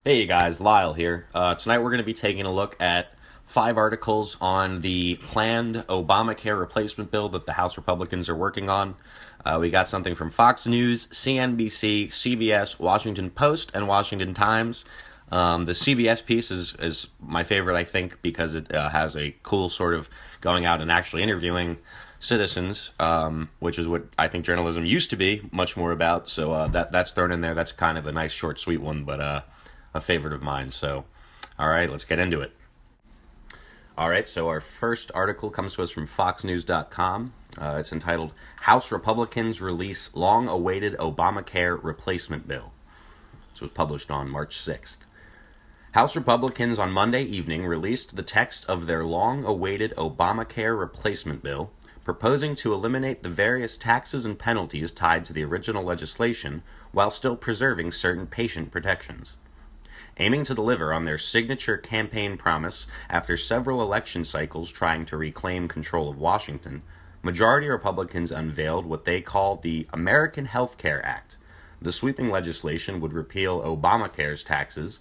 Hey guys, Lyle here. Tonight we're going to be taking a look at 5 articles on the planned Obamacare replacement bill that the House Republicans are working on. We got something from Fox News, CNBC, CBS, Washington Post, and Washington Times. The CBS piece is my favorite, I think, because it has a cool sort of going out and actually interviewing citizens, which is what I think journalism used to be much more about. So that's thrown in there. That's kind of a nice, short, sweet one, but a favorite of mine. So, all right, let's get into it. All right, so our first article comes to us from FoxNews.com. It's entitled House Republicans Release Long Awaited Obamacare Replacement Bill. This was published on March 6th. House Republicans on Monday evening released the text of their long awaited Obamacare replacement bill, proposing to eliminate the various taxes and penalties tied to the original legislation while still preserving certain patient protections. Aiming to deliver on their signature campaign promise after several election cycles trying to reclaim control of Washington, majority Republicans unveiled what they call the American Health Care Act. The sweeping legislation would repeal Obamacare's taxes,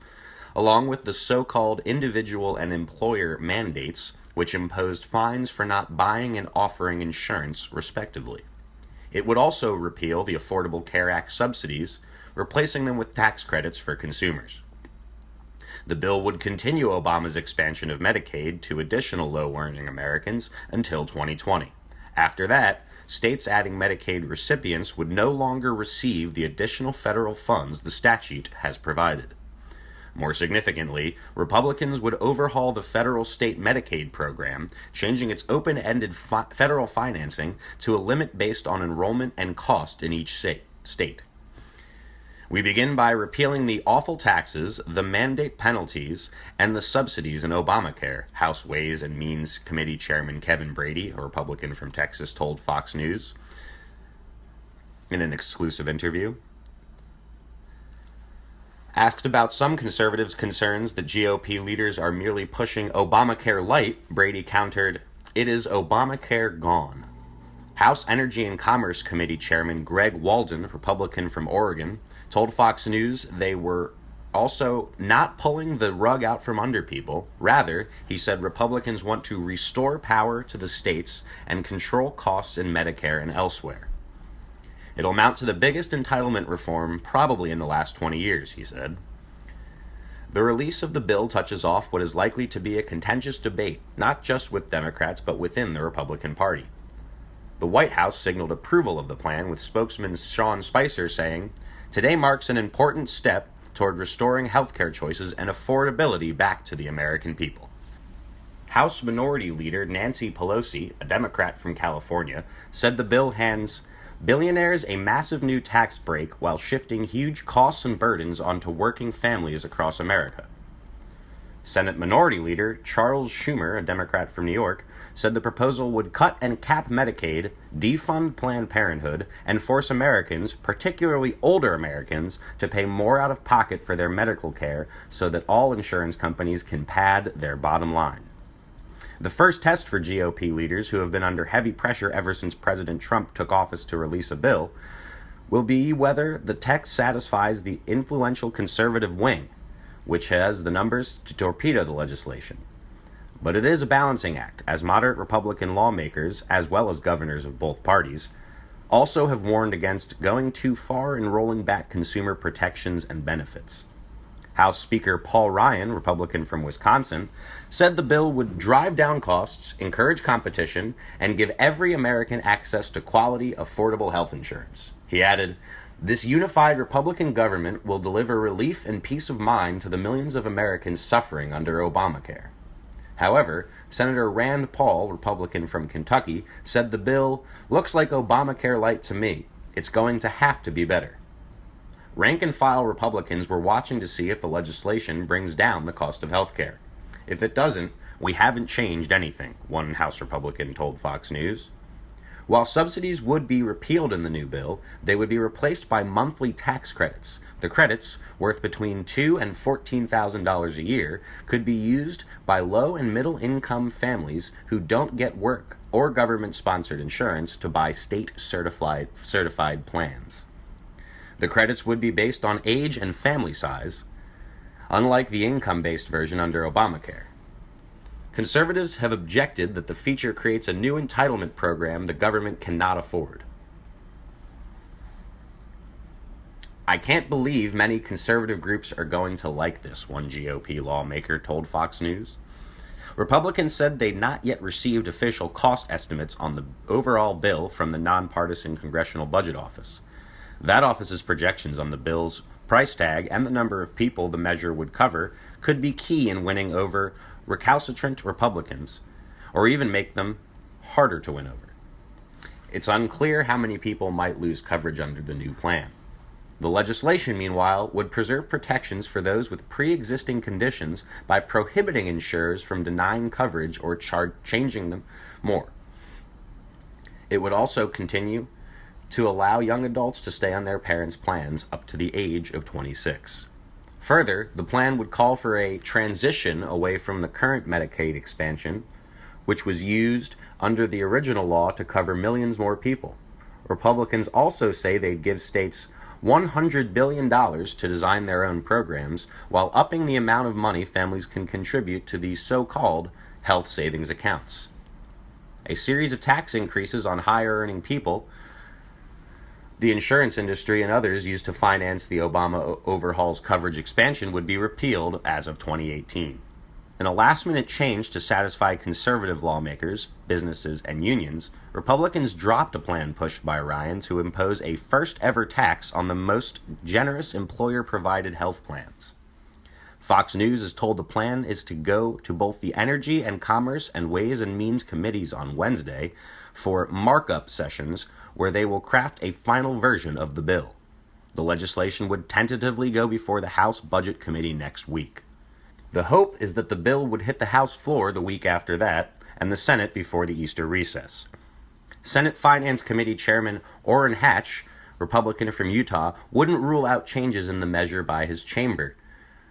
along with the so-called individual and employer mandates, which imposed fines for not buying and offering insurance, respectively. It would also repeal the Affordable Care Act subsidies, replacing them with tax credits for consumers. The bill would continue Obama's expansion of Medicaid to additional low-earning Americans until 2020. After that, states adding Medicaid recipients would no longer receive the additional federal funds the statute has provided. More significantly, Republicans would overhaul the federal-state Medicaid program, changing its open-ended federal financing to a limit based on enrollment and cost in each state. We begin by repealing the awful taxes, the mandate penalties, and the subsidies in Obamacare, House Ways and Means Committee Chairman Kevin Brady, a Republican from Texas, told Fox News in an exclusive interview. Asked about some conservatives' concerns that GOP leaders are merely pushing Obamacare light, Brady countered, "It is Obamacare gone." House Energy and Commerce Committee Chairman Greg Walden, Republican from Oregon, told Fox News they were also not pulling the rug out from under people. Rather, he said Republicans want to restore power to the states and control costs in Medicare and elsewhere. It'll amount to the biggest entitlement reform probably in the last 20 years, he said. The release of the bill touches off what is likely to be a contentious debate, not just with Democrats, but within the Republican Party. The White House signaled approval of the plan, with spokesman Sean Spicer saying, "Today marks an important step toward restoring healthcare choices and affordability back to the American people." House Minority Leader Nancy Pelosi, a Democrat from California, said the bill hands billionaires a massive new tax break while shifting huge costs and burdens onto working families across America. Senate Minority Leader Charles Schumer, a Democrat from New York, said the proposal would cut and cap Medicaid, defund Planned Parenthood, and force Americans, particularly older Americans, to pay more out of pocket for their medical care so that all insurance companies can pad their bottom line. The first test for GOP leaders who have been under heavy pressure ever since President Trump took office to release a bill will be whether the text satisfies the influential conservative wing, which has the numbers to torpedo the legislation. But it is a balancing act, as moderate Republican lawmakers, as well as governors of both parties, also have warned against going too far in rolling back consumer protections and benefits. House Speaker Paul Ryan, Republican from Wisconsin, said the bill would drive down costs, encourage competition, and give every American access to quality, affordable health insurance. He added, "This unified Republican government will deliver relief and peace of mind to the millions of Americans suffering under Obamacare." However, Senator Rand Paul, Republican from Kentucky, said the bill looks like Obamacare light to me. It's going to have to be better. Rank-and-file Republicans were watching to see if the legislation brings down the cost of health care. If it doesn't, we haven't changed anything, one House Republican told Fox News. While subsidies would be repealed in the new bill, they would be replaced by monthly tax credits. The credits, worth between $2,000 and $14,000 a year, could be used by low and middle income families who don't get work or government-sponsored insurance to buy state certified plans. The credits would be based on age and family size. unlike the income-based version under Obamacare. Conservatives have objected that the feature creates a new entitlement program the government cannot afford. I can't believe many conservative groups are going to like this, one GOP lawmaker told Fox News. Republicans said they'd not yet received official cost estimates on the overall bill from the nonpartisan Congressional Budget Office. That office's projections on the bill's price tag and the number of people the measure would cover could be key in winning over recalcitrant Republicans, or even make them harder to win over. It's unclear how many people might lose coverage under the new plan. The legislation, meanwhile, would preserve protections for those with pre-existing conditions by prohibiting insurers from denying coverage or changing them more. It would also continue to allow young adults to stay on their parents' plans up to the age of 26. Further, the plan would call for a transition away from the current Medicaid expansion, which was used under the original law to cover millions more people. Republicans also say they'd give states $100 billion to design their own programs, while upping the amount of money families can contribute to these so-called health savings accounts. A series of tax increases on higher-earning people, the insurance industry, and others used to finance the Obama overhaul's coverage expansion would be repealed as of 2018. In a last-minute change to satisfy conservative lawmakers, businesses, and unions, Republicans dropped a plan pushed by Ryan to impose a first-ever tax on the most generous employer-provided health plans. Fox News is told the plan is to go to both the Energy and Commerce and Ways and Means committees on Wednesday for markup sessions where they will craft a final version of the bill. The legislation would tentatively go before the House Budget Committee next week. The hope is that the bill would hit the House floor the week after that, and the Senate before the Easter recess. Senate Finance Committee Chairman Orrin Hatch, Republican from Utah, wouldn't rule out changes in the measure by his chamber,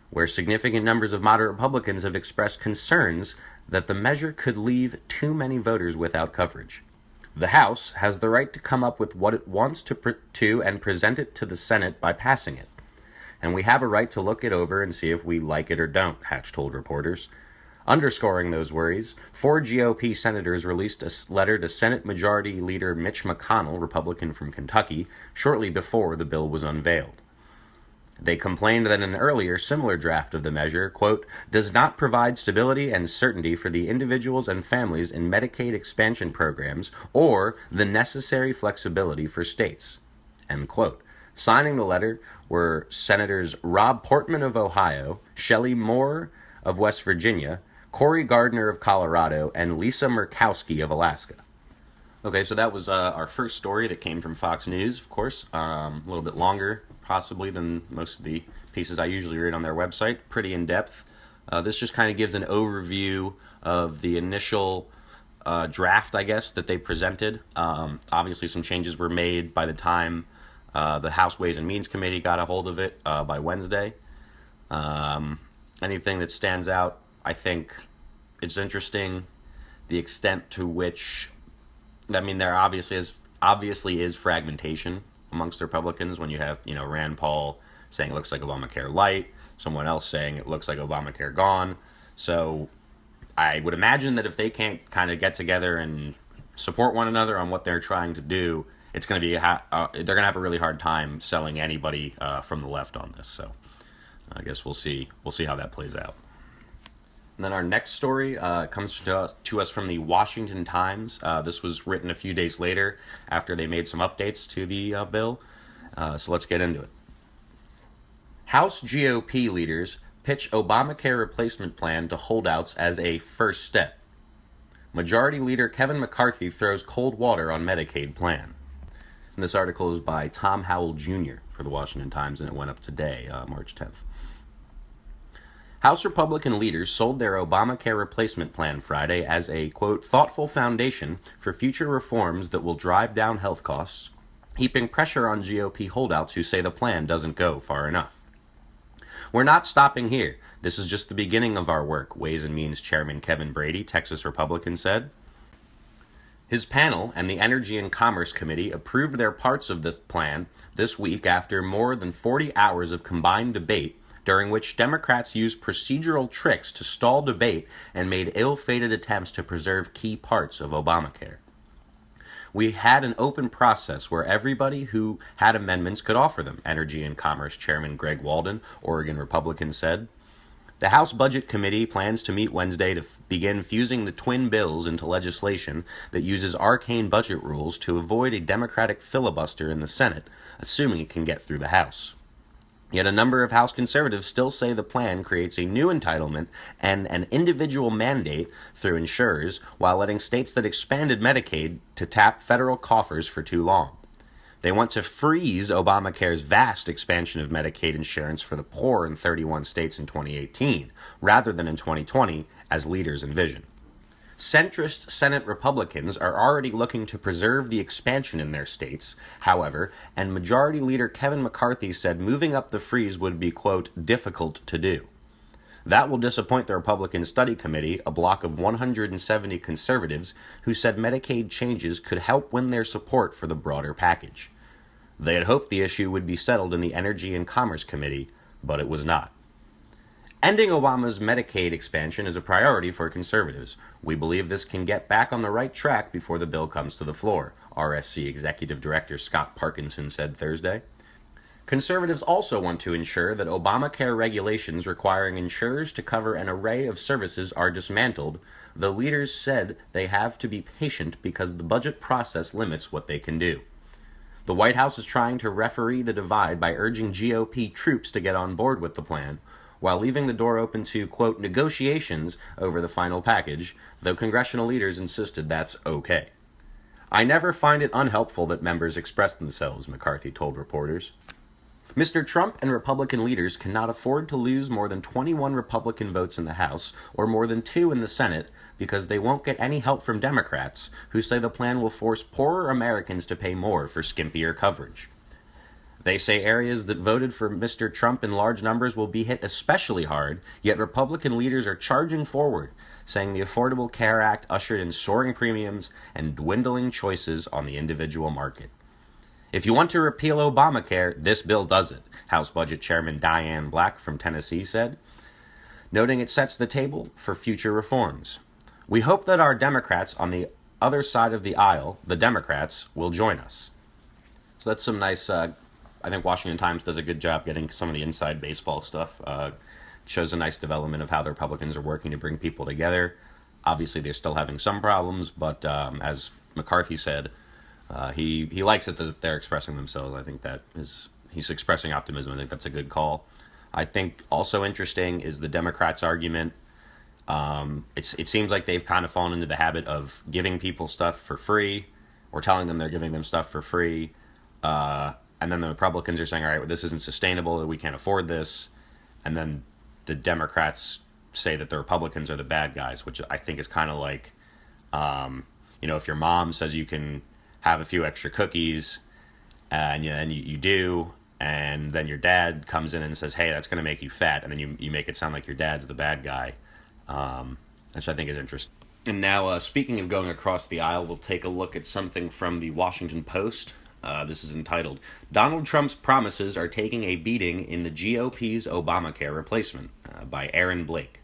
where significant numbers of moderate Republicans have expressed concerns that the measure could leave too many voters without coverage. The House has the right to come up with what it wants to and present it to the Senate by passing it. And we have a right to look it over and see if we like it or don't, Hatch told reporters. Underscoring those worries, 4 GOP senators released a letter to Senate Majority Leader Mitch McConnell, Republican from Kentucky, shortly before the bill was unveiled. They complained that an earlier similar draft of the measure, quote, does not provide stability and certainty for the individuals and families in Medicaid expansion programs or the necessary flexibility for states, end quote. Signing the letter were Senators Rob Portman of Ohio, Shelley Moore of West Virginia, Cory Gardner of Colorado, and Lisa Murkowski of Alaska. Okay, so that was our first story that came from Fox News, of course. A little bit longer, possibly, than most of the pieces I usually read on their website. Pretty in-depth. This just kind of gives an overview of the initial draft, I guess, that they presented. Obviously, some changes were made by the time the House Ways and Means Committee got a hold of it by Wednesday. Anything that stands out, I think it's interesting the extent to which, I mean, there obviously is fragmentation amongst the Republicans when you have, Rand Paul saying it looks like Obamacare light, someone else saying it looks like Obamacare gone. So I would imagine that if they can't kind of get together and support one another on what they're trying to do, it's going to be they're going to have a really hard time selling anybody from the left on this. So I guess we'll see how that plays out. And then our next story comes to us from the Washington Times. This was written a few days later after they made some updates to the bill. So let's get into it. House GOP leaders pitch Obamacare replacement plan to holdouts as a first step. Majority Leader Kevin McCarthy throws cold water on Medicaid plan. And this article is by Tom Howell Jr. for the Washington Times, and it went up today, March 10th. House Republican leaders sold their Obamacare replacement plan Friday as a, quote, thoughtful foundation for future reforms that will drive down health costs, heaping pressure on GOP holdouts who say the plan doesn't go far enough. We're not stopping here. This is just the beginning of our work, Ways and Means Chairman Kevin Brady, Texas Republican, said. His panel and the Energy and Commerce Committee approved their parts of this plan this week after more than 40 hours of combined debate during which Democrats used procedural tricks to stall debate and made ill-fated attempts to preserve key parts of Obamacare. We had an open process where everybody who had amendments could offer them, Energy and Commerce Chairman Greg Walden, Oregon Republican, said. The House Budget Committee plans to meet Wednesday to begin fusing the twin bills into legislation that uses arcane budget rules to avoid a Democratic filibuster in the Senate, assuming it can get through the House. Yet a number of House conservatives still say the plan creates a new entitlement and an individual mandate through insurers while letting states that expanded Medicaid to tap federal coffers for too long. They want to freeze Obamacare's vast expansion of Medicaid insurance for the poor in 31 states in 2018, rather than in 2020, as leaders envision. Centrist Senate Republicans are already looking to preserve the expansion in their states, however, and Majority Leader Kevin McCarthy said moving up the freeze would be, quote, difficult to do. That will disappoint the Republican Study Committee, a bloc of 170 conservatives who said Medicaid changes could help win their support for the broader package. They had hoped the issue would be settled in the Energy and Commerce Committee, but it was not. Ending Obama's Medicaid expansion is a priority for conservatives. We believe this can get back on the right track before the bill comes to the floor, RSC Executive Director Scott Parkinson said Thursday. Conservatives also want to ensure that Obamacare regulations requiring insurers to cover an array of services are dismantled, though leaders said they have to be patient because the budget process limits what they can do. The White House is trying to referee the divide by urging GOP troops to get on board with the plan, while leaving the door open to, quote, negotiations over the final package, though congressional leaders insisted that's okay. I never find it unhelpful that members express themselves, McCarthy told reporters. Mr. Trump and Republican leaders cannot afford to lose more than 21 Republican votes in the House or more than 2 in the Senate because they won't get any help from Democrats, who say the plan will force poorer Americans to pay more for skimpier coverage. They say areas that voted for Mr. Trump in large numbers will be hit especially hard, yet Republican leaders are charging forward, saying the Affordable Care Act ushered in soaring premiums and dwindling choices on the individual market. If you want to repeal Obamacare, this bill does it, House Budget Chairman Diane Black from Tennessee said, noting it sets the table for future reforms. We hope that our Democrats on the other side of the aisle, the Democrats, will join us. So that's some nice, I think Washington Times does a good job getting some of the inside baseball stuff. Shows a nice development of how the Republicans are working to bring people together. Obviously, they're still having some problems, but as McCarthy said, he likes it that they're expressing themselves. I think that he's expressing optimism. I think that's a good call. I think also interesting is the Democrats' argument. It seems like they've kind of fallen into the habit of giving people stuff for free, or telling them they're giving them stuff for free. And then the Republicans are saying, all right, well, this isn't sustainable, we can't afford this. And then the Democrats say that the Republicans are the bad guys, which I think is kind of like, if your mom says you can have a few extra cookies, and you do, and then your dad comes in and says, hey, that's going to make you fat, and then you make it sound like your dad's the bad guy, which I think is interesting. And now, speaking of going across the aisle, we'll take a look at something from the Washington Post. This is entitled, Donald Trump's Promises Are Taking a Beating in the GOP's Obamacare Replacement, by Aaron Blake.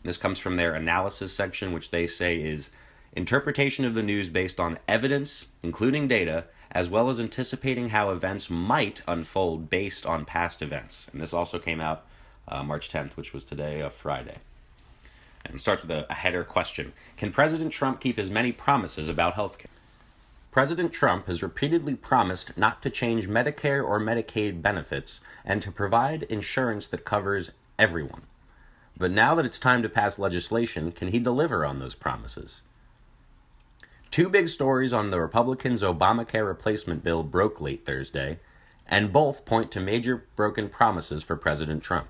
This comes from their analysis section, which they say is interpretation of the news based on evidence, including data, as well as anticipating how events might unfold based on past events. And this also came out March 10th, which was today, Friday. And it starts with a header question. Can President Trump keep his many promises about health care? President Trump has repeatedly promised not to change Medicare or Medicaid benefits and to provide insurance that covers everyone. But now that it's time to pass legislation, can he deliver on those promises? Two big stories on the Republicans' Obamacare replacement bill broke late Thursday, and both point to major broken promises for President Trump.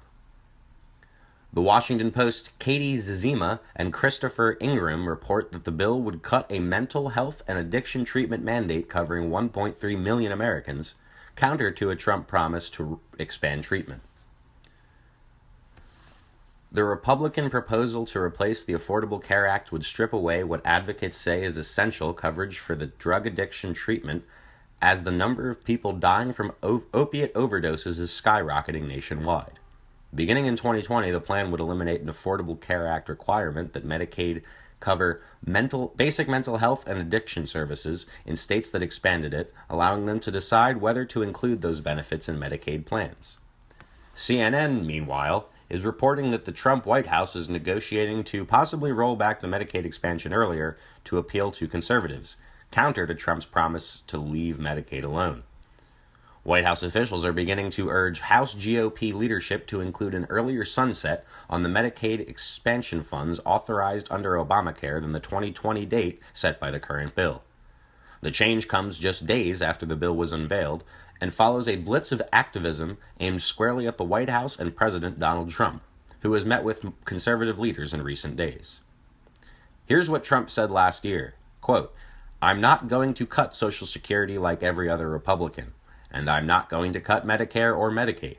The Washington Post's Katie Zizima and Christopher Ingram report that the bill would cut a mental health and addiction treatment mandate covering 1.3 million Americans, counter to a Trump promise to expand treatment. The Republican proposal to replace the Affordable Care Act would strip away what advocates say is essential coverage for the drug addiction treatment, as the number of people dying from opiate overdoses is skyrocketing nationwide. Beginning in 2020, the plan would eliminate an Affordable Care Act requirement that Medicaid cover basic mental health and addiction services in states that expanded it, allowing them to decide whether to include those benefits in Medicaid plans. CNN, meanwhile, is reporting that the Trump White House is negotiating to possibly roll back the Medicaid expansion earlier to appeal to conservatives, counter to Trump's promise to leave Medicaid alone. White House officials are beginning to urge House GOP leadership to include an earlier sunset on the Medicaid expansion funds authorized under Obamacare than the 2020 date set by the current bill. The change comes just days after the bill was unveiled and follows a blitz of activism aimed squarely at the White House and President Donald Trump, who has met with conservative leaders in recent days. Here's what Trump said last year, quote, "I'm not going to cut Social Security like every other Republican, and I'm not going to cut Medicare or Medicaid."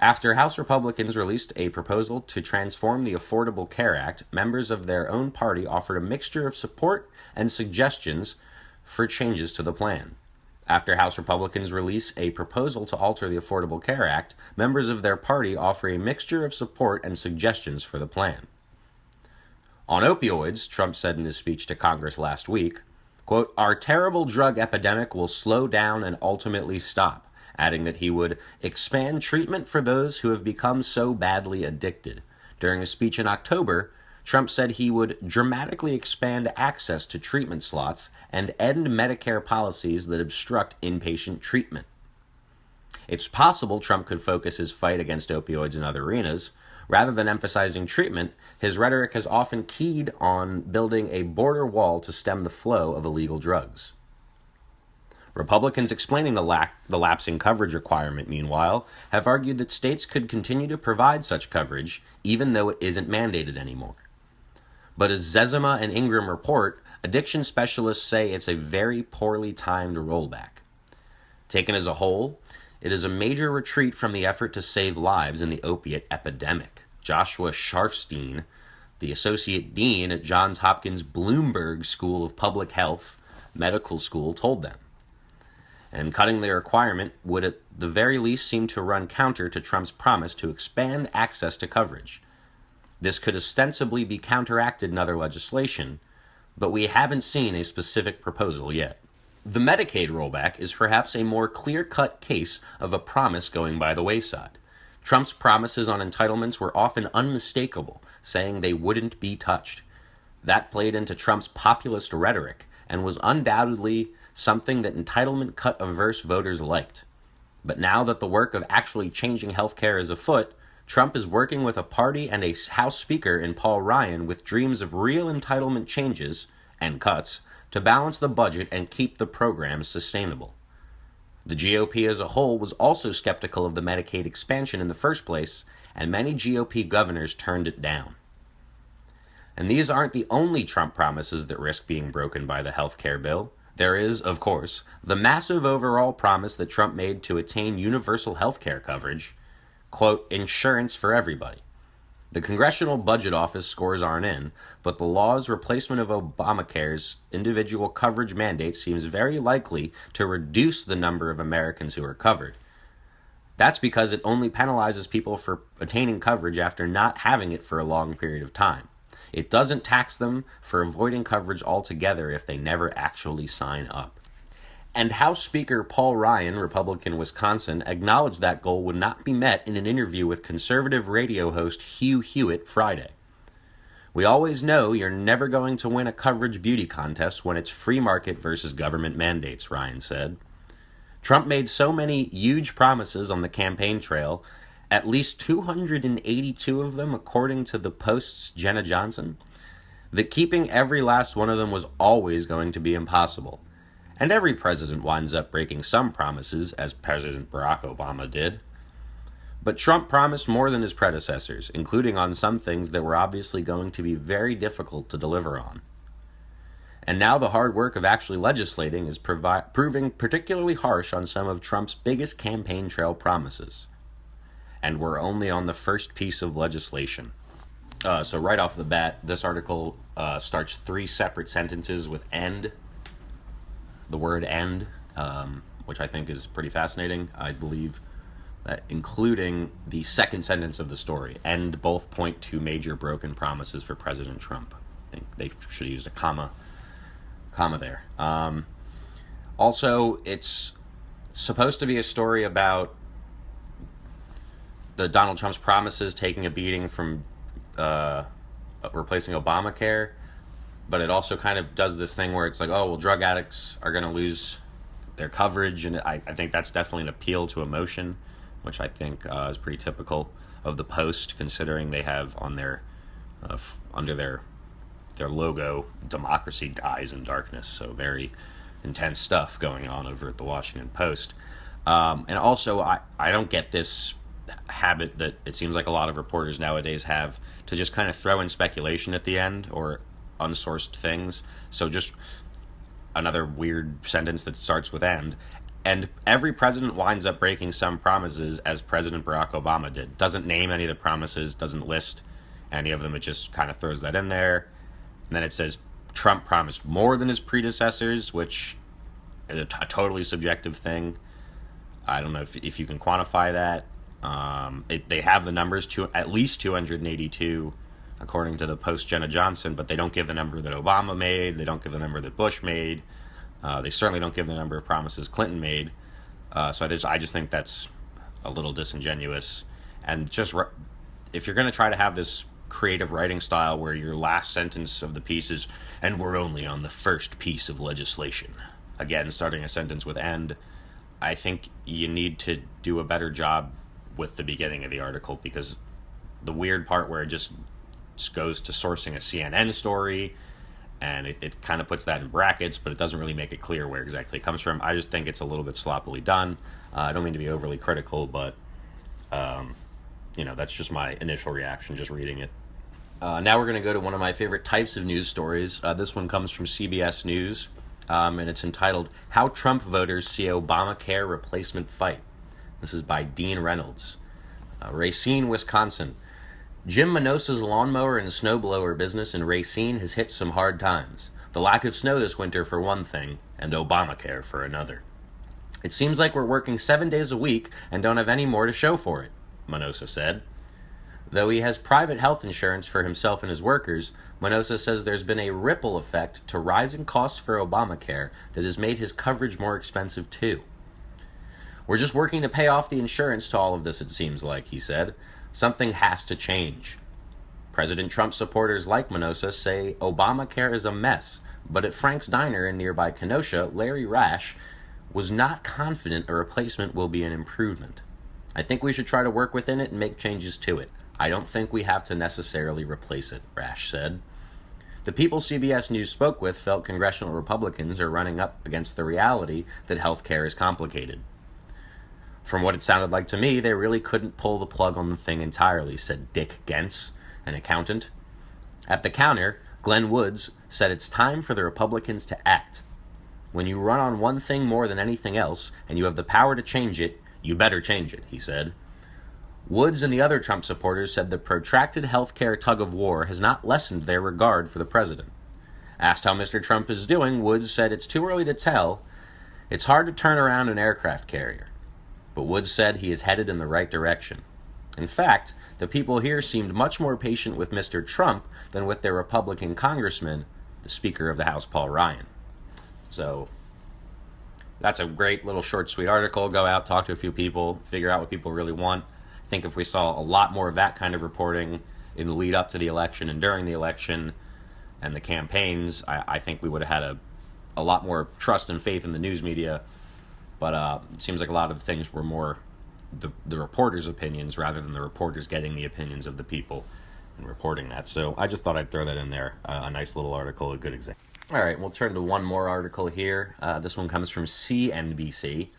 After House Republicans released a proposal to transform the Affordable Care Act, members of their own party offered a mixture of support and suggestions for changes to the plan. After House Republicans release a proposal to alter the Affordable Care Act, members of their party offer a mixture of support and suggestions for the plan. On opioids, Trump said in his speech to Congress last week, quote, "Our terrible drug epidemic will slow down and ultimately stop," adding that he would expand treatment for those who have become so badly addicted. During a speech in October, Trump said he would dramatically expand access to treatment slots and end Medicare policies that obstruct inpatient treatment. It's possible Trump could focus his fight against opioids in other arenas. Rather than emphasizing treatment, his rhetoric has often keyed on building a border wall to stem the flow of illegal drugs. Republicans explaining the lapsing coverage requirement, meanwhile, have argued that states could continue to provide such coverage even though it isn't mandated anymore. But as Zezima and Ingram report, addiction specialists say it's a very poorly timed rollback. Taken as a whole, it is a major retreat from the effort to save lives in the opiate epidemic. Joshua Sharfstein, the associate dean at Johns Hopkins Bloomberg School of Public Health Medical School, told them. And cutting the requirement would at the very least seem to run counter to Trump's promise to expand access to coverage. This could ostensibly be counteracted in other legislation, but we haven't seen a specific proposal yet. The Medicaid rollback is perhaps a more clear-cut case of a promise going by the wayside. Trump's promises on entitlements were often unmistakable, saying they wouldn't be touched. That played into Trump's populist rhetoric and was undoubtedly something that entitlement cut-averse voters liked. But now that the work of actually changing health care is afoot, Trump is working with a party and a House Speaker in Paul Ryan with dreams of real entitlement changes and cuts to balance the budget and keep the program sustainable. The GOP as a whole was also skeptical of the Medicaid expansion in the first place, and many GOP governors turned it down. And these aren't the only Trump promises that risk being broken by the health care bill. There is, of course, the massive overall promise that Trump made to attain universal health care coverage, quote, "insurance for everybody." The Congressional Budget Office scores aren't in, but the law's replacement of Obamacare's individual coverage mandate seems very likely to reduce the number of Americans who are covered. That's because it only penalizes people for attaining coverage after not having it for a long period of time. It doesn't tax them for avoiding coverage altogether if they never actually sign up. And House Speaker Paul Ryan, Republican Wisconsin, acknowledged that goal would not be met in an interview with conservative radio host Hugh Hewitt Friday. "We always know you're never going to win a coverage beauty contest when it's free market versus government mandates," Ryan said. Trump made so many huge promises on the campaign trail, at least 282 of them according to the Post's Jenna Johnson, that keeping every last one of them was always going to be impossible. And every president winds up breaking some promises, as President Barack Obama did. But Trump promised more than his predecessors, including on some things that were obviously going to be very difficult to deliver on. And now the hard work of actually legislating is proving particularly harsh on some of Trump's biggest campaign trail promises. And we're only on the first piece of legislation. So right off the bat, this article starts 3 separate sentences with "end." The word "end," which I think is pretty fascinating. I believe including the second sentence of the story, and both point to major broken promises for President Trump. I think they should have used a comma there. Also, it's supposed to be a story about the Donald Trump's promises taking a beating from replacing Obamacare, but it also kind of does this thing where it's like, oh, well, drug addicts are going to lose their coverage, and I think that's definitely an appeal to emotion, which I think is pretty typical of the Post, considering they have on their under their logo, democracy dies in darkness. So very intense stuff going on over at the Washington Post. And also, I don't get this habit that it seems like a lot of reporters nowadays have to just kind of throw in speculation at the end or unsourced things. So just another weird sentence that starts with "and." And every president winds up breaking some promises, as President Barack Obama did. Doesn't name any of the promises, doesn't list any of them. It just kind of throws that in there. And then it says Trump promised more than his predecessors, which is a totally subjective thing. I don't know if you can quantify that. They have the numbers to at least 282, according to the Post Jenna Johnson, but they don't give the number that Obama made. They don't give the number that Bush made. They certainly don't give the number of promises Clinton made. So I just think that's a little disingenuous. And just if you're going to try to have this creative writing style where your last sentence of the piece is, and we're only on the first piece of legislation, again, starting a sentence with "and," I think you need to do a better job with the beginning of the article, because the weird part where it just goes to sourcing a CNN story, and it kind of puts that in brackets, but it doesn't really make it clear where exactly it comes from. I just think it's a little bit sloppily done. I don't mean to be overly critical, but that's just my initial reaction just reading it. Now we're going to go to one of my favorite types of news stories. This one comes from CBS News, and it's entitled, "How Trump Voters See Obamacare Replacement Fight." This is by Dean Reynolds. Racine, Wisconsin. Jim Manosa's lawnmower and snowblower business in Racine has hit some hard times. The lack of snow this winter for one thing, and Obamacare for another. "It seems like we're working 7 days a week and don't have any more to show for it," Manosa said. Though he has private health insurance for himself and his workers, Manosa says there's been a ripple effect to rising costs for Obamacare that has made his coverage more expensive too. "We're just working to pay off the insurance to all of this, it seems like," he said. "Something has to change." President Trump supporters like Manosa say Obamacare is a mess, but at Frank's Diner in nearby Kenosha, Larry Rash was not confident a replacement will be an improvement. "I think we should try to work within it and make changes to it. I don't think we have to necessarily replace it," Rash said. The people CBS News spoke with felt congressional Republicans are running up against the reality that health care is complicated. "From what it sounded like to me, they really couldn't pull the plug on the thing entirely," said Dick Gentz, an accountant. At the counter, Glenn Woods said it's time for the Republicans to act. "When you run on one thing more than anything else, and you have the power to change it, you better change it," he said. Woods and the other Trump supporters said the protracted health care tug-of-war has not lessened their regard for the president. Asked how Mr. Trump is doing, Woods said it's too early to tell. It's hard to turn around an aircraft carrier. But Woods said he is headed in the right direction. In fact, the people here seemed much more patient with Mr. Trump than with their Republican congressman, the Speaker of the House, Paul Ryan. So that's a great little short, sweet article. Go out, talk to a few people, figure out what people really want. I think if we saw a lot more of that kind of reporting in the lead up to the election and during the election and the campaigns, I think we would have had a lot more trust and faith in the news media. But it seems like a lot of things were more the reporters' opinions rather than the reporters getting the opinions of the people and reporting that. So I just thought I'd throw that in there. A nice little article, a good example. All right, we'll turn to one more article here. This one comes from CNBC.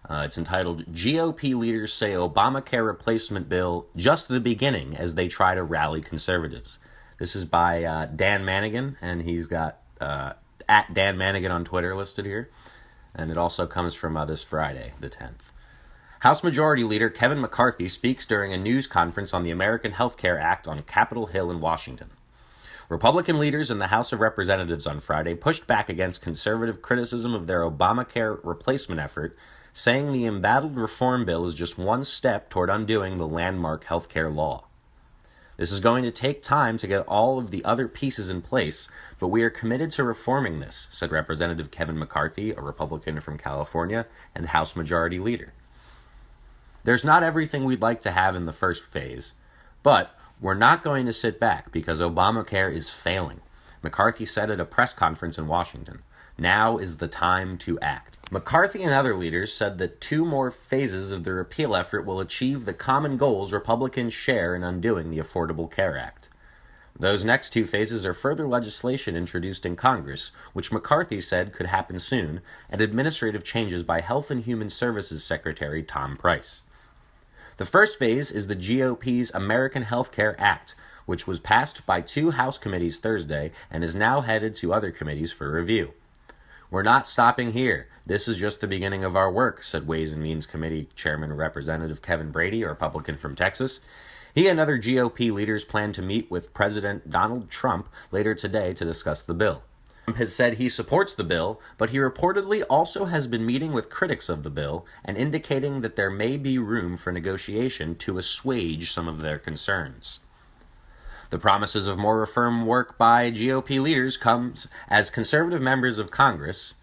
It's entitled, "GOP Leaders Say Obamacare Replacement Bill Just the Beginning as They Try to Rally Conservatives." This is by Dan Manigan, and he's got at Dan Manigan on Twitter listed here. And it also comes from this Friday, the 10th. House Majority Leader Kevin McCarthy speaks during a news conference on the American Health Care Act on Capitol Hill in Washington. Republican leaders in the House of Representatives on Friday pushed back against conservative criticism of their Obamacare replacement effort saying the embattled reform bill is just one step toward undoing the landmark healthcare law. This is going to take time to get all of the other pieces in place, but we are committed to reforming this, said Representative Kevin McCarthy, a Republican from California and House Majority Leader. There's not everything we'd like to have in the first phase, but we're not going to sit back because Obamacare is failing, McCarthy said at a press conference in Washington. Now is the time to act. McCarthy and other leaders said that 2 more phases of the repeal effort will achieve the common goals Republicans share in undoing the Affordable Care Act. Those next 2 phases are further legislation introduced in Congress, which McCarthy said could happen soon, and administrative changes by Health and Human Services Secretary Tom Price. The first phase is the GOP's American Health Care Act, which was passed by 2 House committees Thursday and is now headed to other committees for review. We're not stopping here. This is just the beginning of our work, said Ways and Means Committee Chairman Representative Kevin Brady, a Republican from Texas. He and other GOP leaders plan to meet with President Donald Trump later today to discuss the bill. Trump has said he supports the bill, but he reportedly also has been meeting with critics of the bill and indicating that there may be room for negotiation to assuage some of their concerns. The promises of more reform work by GOP leaders comes as conservative members of Congress,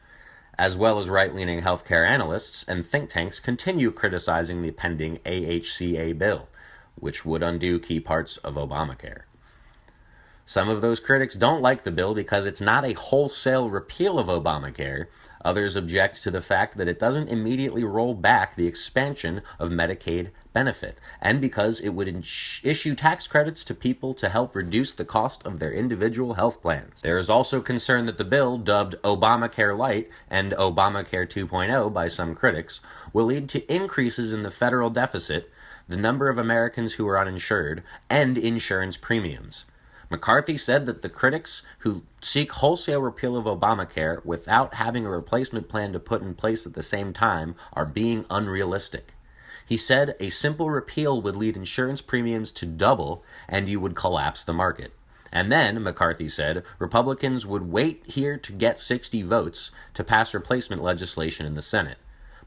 as well as right-leaning healthcare analysts and think tanks, continue criticizing the pending AHCA bill, which would undo key parts of Obamacare. Some of those critics don't like the bill because it's not a wholesale repeal of Obamacare. Others object to the fact that it doesn't immediately roll back the expansion of Medicaid benefit, and because it would issue tax credits to people to help reduce the cost of their individual health plans. There is also concern that the bill, dubbed Obamacare Light and Obamacare 2.0 by some critics, will lead to increases in the federal deficit, the number of Americans who are uninsured, and insurance premiums. McCarthy said that the critics who seek wholesale repeal of Obamacare without having a replacement plan to put in place at the same time are being unrealistic. He said a simple repeal would lead insurance premiums to double and you would collapse the market. And then, McCarthy said, Republicans would wait here to get 60 votes to pass replacement legislation in the Senate.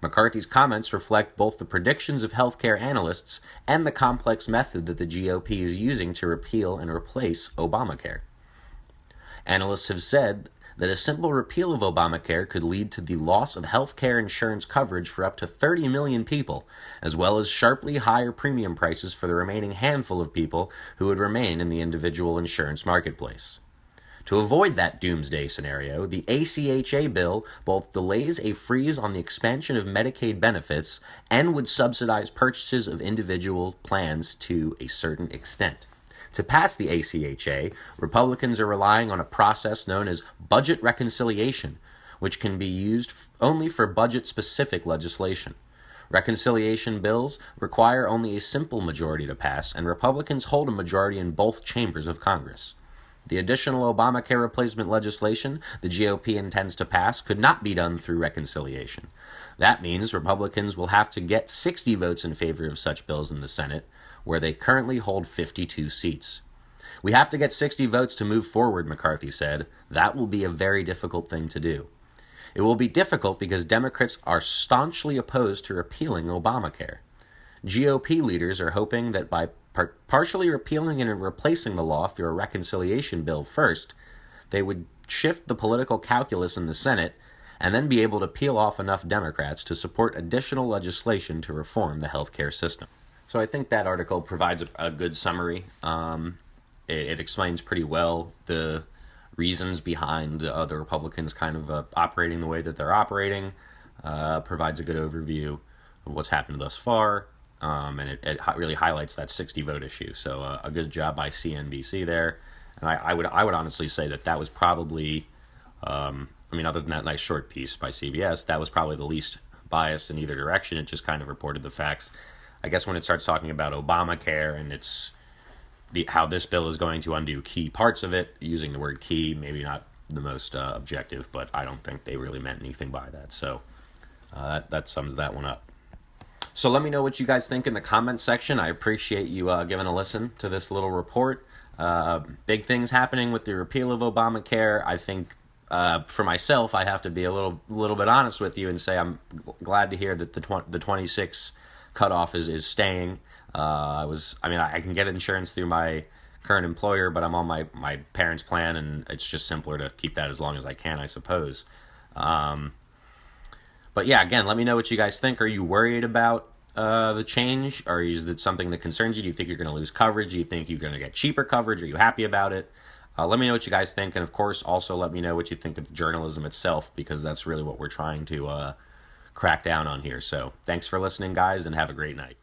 McCarthy's comments reflect both the predictions of healthcare analysts and the complex method that the GOP is using to repeal and replace Obamacare. Analysts have said that a simple repeal of Obamacare could lead to the loss of healthcare insurance coverage for up to 30 million people, as well as sharply higher premium prices for the remaining handful of people who would remain in the individual insurance marketplace. To avoid that doomsday scenario, the ACHA bill both delays a freeze on the expansion of Medicaid benefits and would subsidize purchases of individual plans to a certain extent. To pass the ACHA, Republicans are relying on a process known as budget reconciliation, which can be used only for budget-specific legislation. Reconciliation bills require only a simple majority to pass, and Republicans hold a majority in both chambers of Congress. The additional Obamacare replacement legislation the GOP intends to pass could not be done through reconciliation. That means Republicans will have to get 60 votes in favor of such bills in the Senate, where they currently hold 52 seats. We have to get 60 votes to move forward, McCarthy said. That will be a very difficult thing to do. It will be difficult because Democrats are staunchly opposed to repealing Obamacare. GOP leaders are hoping that by partially repealing and replacing the law through a reconciliation bill first, they would shift the political calculus in the Senate and then be able to peel off enough Democrats to support additional legislation to reform the healthcare system. So I think that article provides a good summary. It explains pretty well the reasons behind the Republicans kind of operating the way that they're operating, provides a good overview of what's happened thus far, and it really highlights that 60 vote issue. So a good job by CNBC there. And I would honestly say that was probably, other than that nice short piece by CBS, that was probably the least biased in either direction. It just kind of reported the facts. I guess when it starts talking about Obamacare and how this bill is going to undo key parts of it, using the word key, maybe not the most objective, but I don't think they really meant anything by that. So that sums that one up. So let me know what you guys think in the comments section. I appreciate you giving a listen to this little report. Big things happening with the repeal of Obamacare. I think For myself, I have to be a little bit honest with you and say I'm glad to hear that the 26 cutoff is staying. I can get insurance through my current employer, but I'm on my parents' plan, and it's just simpler to keep that as long as I can, I suppose. But yeah, again, let me know what you guys think. Are you worried about the change? Or is it something that concerns you? Do you think you're going to lose coverage? Do you think you're going to get cheaper coverage? Are you happy about it? Let me know what you guys think, and of course, also let me know what you think of journalism itself, because that's really what we're trying to crack down on here. So thanks for listening, guys, and have a great night.